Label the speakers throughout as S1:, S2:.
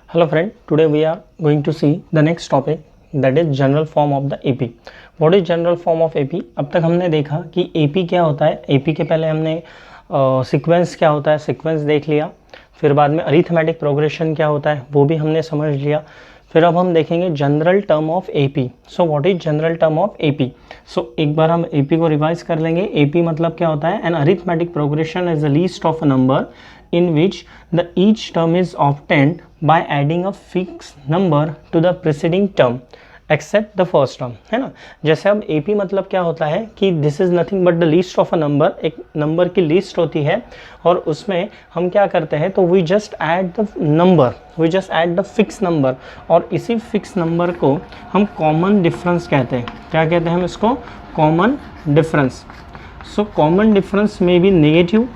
S1: Hello friend, today we are going to see the next topic, that is general form of the AP. What is general form of AP? अब तक हमने देखा कि AP क्या होता है। AP के पहले हमने सीक्वेंस क्या होता है, सीक्वेंस देख लिया। फिर बाद में अरिथमेटिक प्रोग्रेशन क्या होता है वो भी हमने समझ लिया। फिर अब हम देखेंगे general term of AP। So what is general term of AP? सो एक बार हम AP को रिवाइज कर लेंगे। AP मतलब क्या होता है, an arithmetic progression is the list of a number in which the each term is obtained by adding a fixed number to the preceding term except the first term, है ना। जैसे अब AP मतलब क्या होता है कि this is nothing but the list of a number, एक नंबर की लिस्ट होती है और उसमें हम क्या करते हैं तो we just add the number, we just add the fixed number और इसी फिक्स नंबर को हम कॉमन डिफरेंस कहते हैं। क्या कहते हैं हम इसको? Common difference. So common difference में भी नेगेटिव,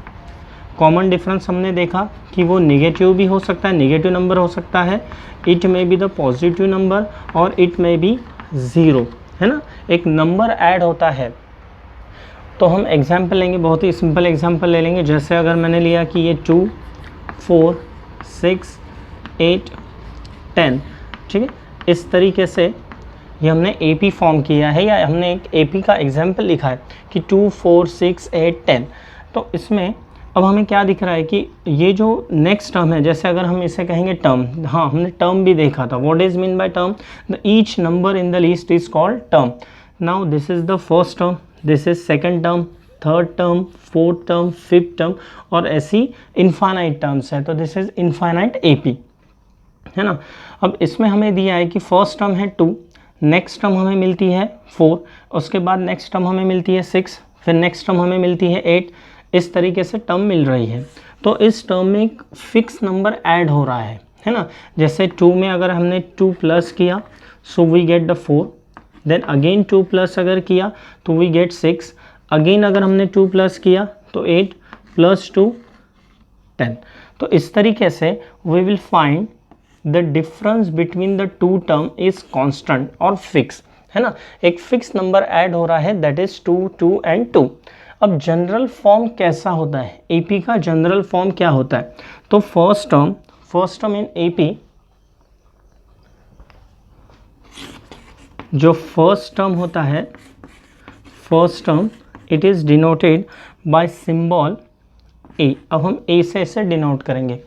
S1: कॉमन डिफरेंस हमने देखा कि वो नेगेटिव भी हो सकता है, नेगेटिव नंबर हो सकता है, it may be the positive number और इट मे बी ज़ीरो, है ना। एक नंबर ऐड होता है तो हम एग्जाम्पल लेंगे, बहुत ही सिंपल एग्जाम्पल ले लेंगे। जैसे अगर मैंने लिया कि ये 2, 4, 6, 8, 10, ठीक है। इस तरीके से ये हमने AP फॉर्म किया है या हमने एक AP का एग्जाम्पल लिखा है कि 2, 4, 6, 8, 10। तो इसमें अब हमें क्या दिख रहा है कि ये जो नेक्स्ट टर्म है, जैसे अगर हम इसे कहेंगे टर्म, हाँ हमने टर्म भी देखा था। What is mean by term? The each number in the list is called term. Now this is the first term, this is second term, third term, fourth term, fifth term और ऐसी infinite terms है। तो this is infinite AP, है ना। अब इसमें हमें दिया है कि फर्स्ट टर्म है 2, नेक्स्ट टर्म हमें मिलती है 4, उसके बाद नेक्स्ट टर्म हमें मिलती है 6, फिर नेक्स्ट टर्म हमें मिलती है 8। इस तरीके से टर्म मिल रही है। तो इस टर्म में एक फिक्स नंबर ऐड हो रहा है ना। जैसे 2 में अगर हमने 2 प्लस किया so we get the 4, then again 2 plus अगर किया तो वी गेट 6, अगेन अगर हमने 2 प्लस किया तो 8 प्लस 2 10। तो इस तरीके से we will find the difference between the two term is constant और फिक्स, है ना। एक फिक्स नंबर ऐड हो रहा है, दैट इज 2, 2 एंड 2। अब जनरल फॉर्म कैसा होता है? AP का जनरल फॉर्म क्या होता है? तो फर्स्ट टर्म इन AP, जो फर्स्ट टर्म होता है, first term it is denoted by symbol A। अब हम A से इसे डिनोट करेंगे।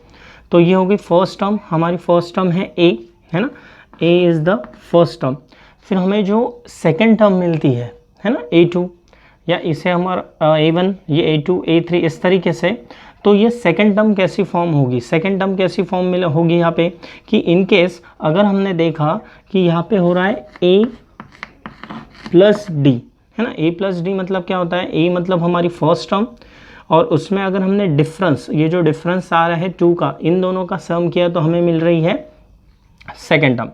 S1: तो ये होगी फर्स्ट टर्म, हमारी फर्स्ट टर्म है A, है ना। A is the first term. फिर हमें जो सेकेंड टर्म मिलती है ना, A2, या इसे हमारा A1, ये A2, A3, इस तरीके से। तो ये सेकंड टर्म कैसी फॉर्म होगी? सेकंड टर्म कैसी फॉर्म मिल होगी यहाँ पे कि इन केस अगर हमने देखा कि यहाँ पे हो रहा है A प्लस D, है ना। A प्लस D मतलब क्या होता है? A मतलब हमारी फर्स्ट टर्म और उसमें अगर हमने डिफरेंस, ये जो डिफरेंस आ रहा है 2 का, इन दोनों का सम किया तो हमें मिल रही है सेकेंड टर्म।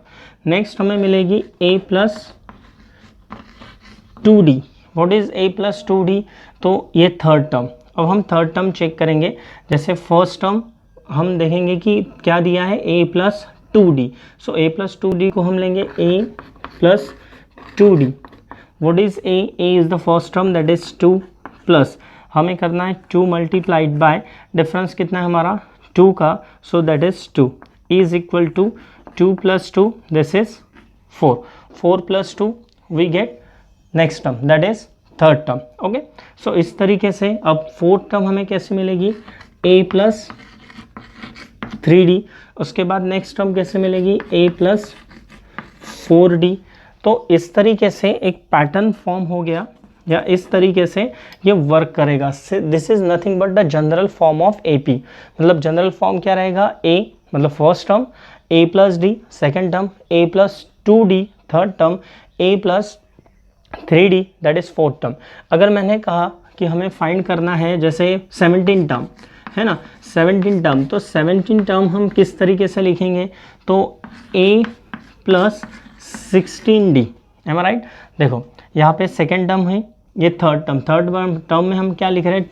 S1: नेक्स्ट हमें मिलेगी A plus 2D। What is A plus 2D? तो ये थर्ड टर्म। अब हम थर्ड टर्म चेक करेंगे। जैसे फर्स्ट टर्म हम देखेंगे कि क्या दिया है, A plus 2D। So A plus 2D को हम लेंगे A plus 2D। What is A? A is the first term, that is 2 plus हमें करना है 2 मल्टीप्लाइड बाय डिफरेंस कितना है हमारा 2 का, so that is 2 is equal to 2 plus 2, this is 4, 4 plus 2 we get next term, that is third term. Okay, so इस तरीके से अब फोर्थ टर्म हमें कैसे मिलेगी? A plus 3D। उसके बाद नेक्स्ट टर्म कैसे मिलेगी? A plus 4D। तो इस तरीके से एक पैटर्न फॉर्म हो गया, या इस तरीके से ये वर्क करेगा। This is nothing but the general form of AP। मतलब जनरल फॉर्म क्या रहेगा? A मतलब first term, A plus D second term, A plus 2D third term, A plus 3D that is fourth term. अगर मैंने कहा कि हमें find करना है जैसे 17 टर्म, है ना, 17 टर्म, तो 17 टर्म हम किस तरीके से लिखेंगे? तो A plus 16D, am I right? देखो यहाँ पे सेकेंड टर्म है, ये थर्ड टर्म में हम क्या लिख रहे हैं?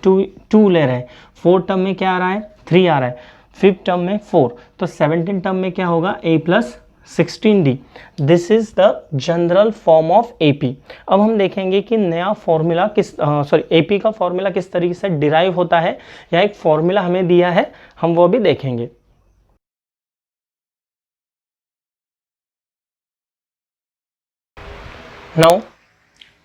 S1: 2 ले रहे हैं। फोर्थ टर्म में क्या आ रहा है? 3 आ रहा है। फिफ्थ टर्म में 4। तो 17 टर्म में क्या होगा? A plus 16D। This is the general form of AP। अब हम देखेंगे कि नया फॉर्मूला AP का फॉर्मूला किस तरीके से डिराइव होता है, या एक फॉर्मूला हमें दिया है, हम वो भी देखेंगे। नाउ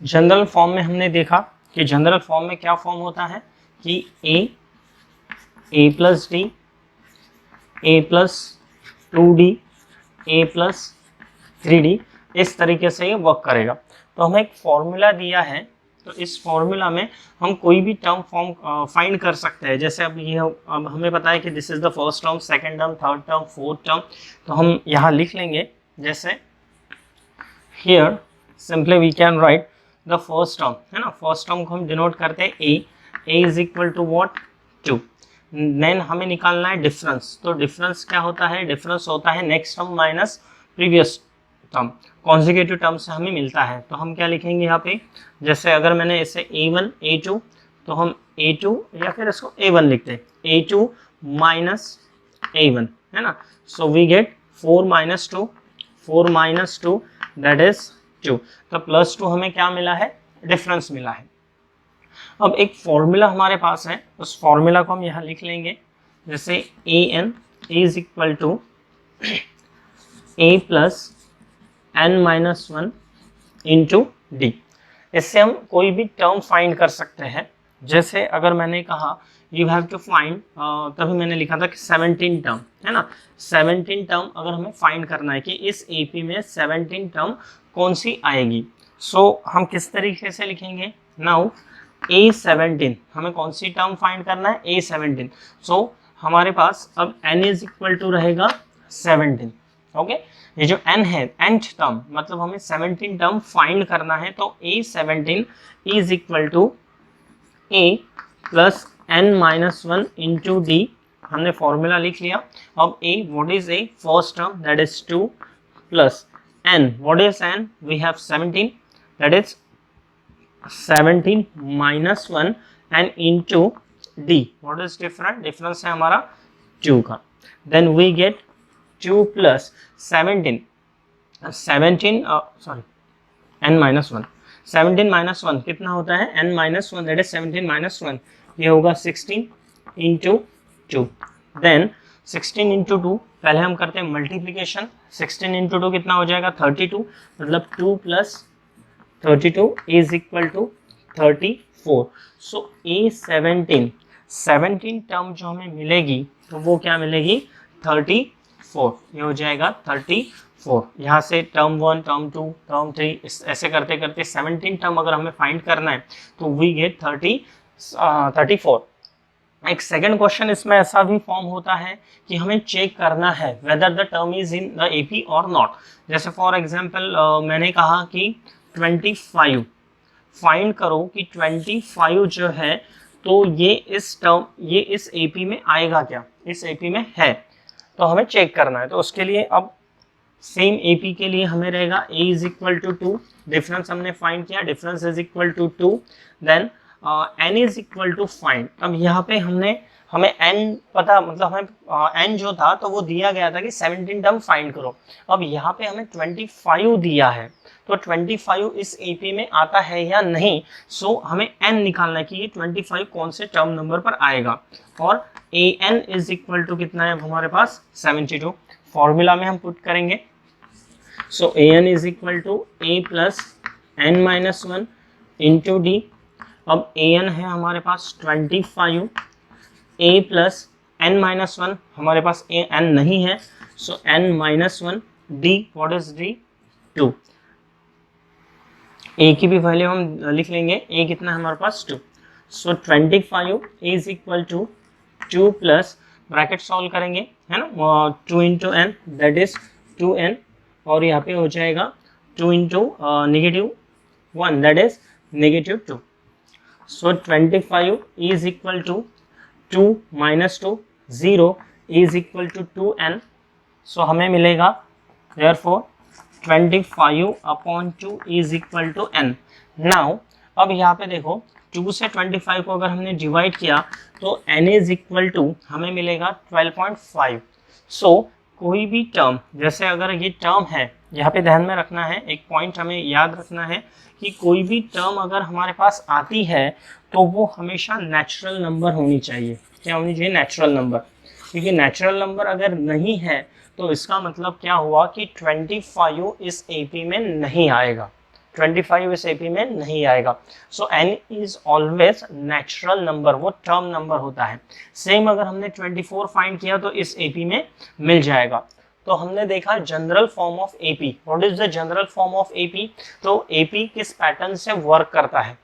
S1: जनरल फॉर्म में हमने देखा कि जनरल फॉर्म में क्या फॉर्म होता है कि ए प्लस डी, ए प्लस 2d, ए प्लस 3d, इस तरीके से ये वर्क करेगा। तो हमें एक फॉर्मूला दिया है, तो इस फॉर्मूला में हम कोई भी टर्म फॉर्म फाइंड कर सकते हैं। जैसे अब हमें पता है कि this is the first term, second term, third term, fourth term, तो हम यहाँ लिख लेंगे। जैसे here simply we can write the first term, है ना, फर्स्ट टर्म को हम डिनोट करते हैं A is equal to what 2। Then हमें निकालना है डिफरेंस, तो डिफरेंस क्या होता है, डिफरेंस होता है next term minus previous term, consecutive term से हमें मिलता है। तो हम क्या लिखेंगे यहाँ पे, जैसे अगर मैंने इसे a1 a2, तो हम a2 या फिर इसको a1 लिखते हैं, a2 माइनस a1, है ना। So we get 4 minus 2, 4 minus 2 that is 2। तो प्लस 2 हमें क्या मिला है, डिफरेंस मिला है। अब एक फॉर्मूला हमारे पास है, उस फॉर्मूला को हम यहाँ लिख लेंगे। जैसे an is equal to a plus n minus 1 into d. इससे हम कोई भी टर्म फाइंड कर सकते हैं। जैसे अगर मैंने कहा यू हैव टू फाइंड, तभी मैंने लिखा था कि 17 टर्म, है ना, 17 टर्म अगर हमें फाइंड करना है कि इस एपी में 17 टर्म कौन सी आएगी। सो हम किस तरीके से लिखेंगे, नाउ A17 हमें कौन सी टर्म फाइंड करना है, A17। सो हमारे पास अब n इज इक्वल टू रहेगा 17। ओके, ये जो n है nth टर्म, मतलब हमें 17 टर्म फाइंड करना है। तो A17 is equal to A plus n minus 1 into d, हमने फॉर्मूला लिख लिया। अब A what is A, first term that is 2 plus n what is n, we have 17 that is 17 minus 1 and into d, what is different, difference है हमारा 2 का। Then we get 2 plus 17 sorry n minus 1, 17 minus 1 कितना होता है, n minus 1 that is 17 minus 1, ये होगा 16 into 2। Then 16 into 2, पहले हम करते हैं मल्टीप्लीकेशन, 16 इंटू 2 कितना हो जाएगा 32, मतलब 2 plus 32 is equal to 34। So A17 17 term जो हमें मिलेगी तो वो क्या मिलेगी 34, ये हो जाएगा 34। यहाँ से टर्म 1, टर्म 2, टर्म 3 ऐसे करते करते 17 टर्म अगर हमें फाइंड करना है तो वी गेट 34। एक सेकंड क्वेश्चन इसमें ऐसा भी फॉर्म होता है कि हमें चेक करना है whether the term is in the AP और नॉट। जैसे फॉर एग्जांपल मैंने कहा कि 25 फाइंड करो कि 25 जो है तो ये इस एपी में आएगा क्या, इस एपी में है, तो हमें चेक करना है। तो उसके लिए अब सेम एपी के लिए हमें रहेगा a is equal to 2, difference हमने फाइंड किया, difference is equal to 2, then n is equal to find. अब यहाँ पे हमें n पता, मतलब हमें n जो था तो वो दिया गया था कि 17 टर्म फाइंड करो। अब यहाँ पे हमें 25 दिया है, तो 25 इस एपी में आता है या नहीं, सो हमें n निकालना है कि ये 25 कौन से टर्म नंबर पर आएगा। और an इज इक्वल टू कितना है हमारे पास 72, फॉर्मूला में हम पुट करेंगे। So an is equal to a plus n minus 1 into d. अब an है हमारे पास 25, a प्लस n माइनस 1, हमारे पास n नहीं है, so n minus 1, d what is d 2। a की भी वैल्यू हम लिख लेंगे, a कितना है हमारे पास 2। So 25 is equal to 2 plus bracket solve करेंगे, है ना, 2 into n that is 2n, और यहाँ पे हो जाएगा 2 into negative 1 that is negative 2। So 25 is equal to 2 minus 2, 0 is equal to 2n। सो हमें मिलेगा therefore 25 upon 2 is equal to n। Now अब यहाँ पे देखो 2 से 25 को अगर हमने डिवाइड किया तो n इज इक्वल टू हमें मिलेगा 12.5। सो कोई भी टर्म, जैसे अगर ये टर्म है, यहाँ पे ध्यान में रखना है, एक पॉइंट हमें याद रखना है कि कोई भी टर्म अगर हमारे पास आती है तो वो हमेशा नेचुरल नंबर होनी चाहिए। क्या होनी चाहिए, नेचुरल नंबर, क्योंकि नेचुरल नंबर अगर नहीं है तो इसका मतलब क्या हुआ कि 25 इस एपी में नहीं आएगा, 25 इस एपी में नहीं आएगा। सो n is always natural number, वो टर्म नंबर होता है। सेम अगर हमने 24 फाइंड किया तो इस एपी में मिल जाएगा। तो हमने देखा general form of AP. What is the general form of AP? तो एपी किस पैटर्न से वर्क करता है।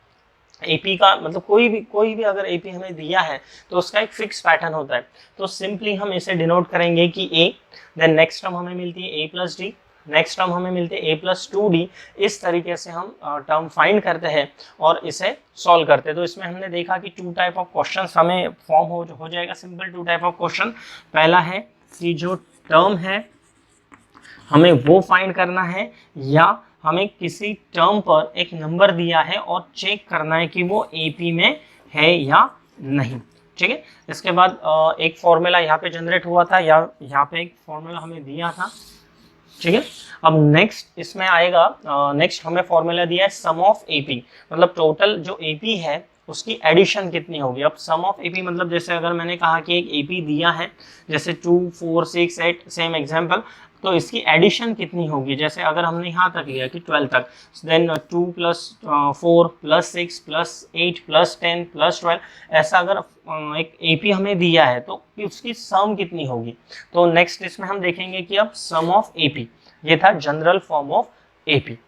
S1: एपी का मतलब कोई भी अगर एपी हमें दिया है तो उसका एक फिक्स पैटर्न होता है। तो सिंपली हम इसे डिनोट करेंगे कि ए, देन नेक्स्ट टर्म हमें मिलती है a plus D, next term हमें मिलती है a प्लस 2d। इस तरीके से हम टर्म फाइंड करते हैं और इसे सॉल्व करते हैं। तो इसमें हमने देखा कि 2 टाइप ऑफ क्वेश्चन हमें फॉर्म हो जाएगा, सिंपल 2 टाइप ऑफ क्वेश्चन। पहला है कि जो टर्म है हमें वो फाइंड करना है, या हमें किसी टर्म पर एक नंबर दिया है और चेक करना है कि वो एपी में है या नहीं। ठीक है, इसके बाद एक फॉर्मूला यहाँ पे जनरेट हुआ था, या यहाँ पे एक फॉर्मूला हमें दिया था। ठीक है, अब नेक्स्ट इसमें आएगा, नेक्स्ट हमें फॉर्मूला दिया है सम ऑफ एपी, मतलब टोटल जो एपी है उसकी एडिशन कितनी होगी। अब सम ऑफ एपी मतलब जैसे अगर मैंने कहा कि एक एपी दिया है जैसे 2, 4, 6, 8, सेम एग्जांपल, तो इसकी एडिशन कितनी होगी। जैसे अगर हमने यहाँ तक लिया कि 12 तक, then 2 plus 4 plus 6 plus 8 plus 10 plus 12, ऐसा अगर एक एपी हमें दिया है तो उसकी सम कितनी होगी। तो नेक्स्ट इसमें हम देखेंगे कि अब सम ऑफ एपी, ये था जनरल फॉर्म ऑफ एपी।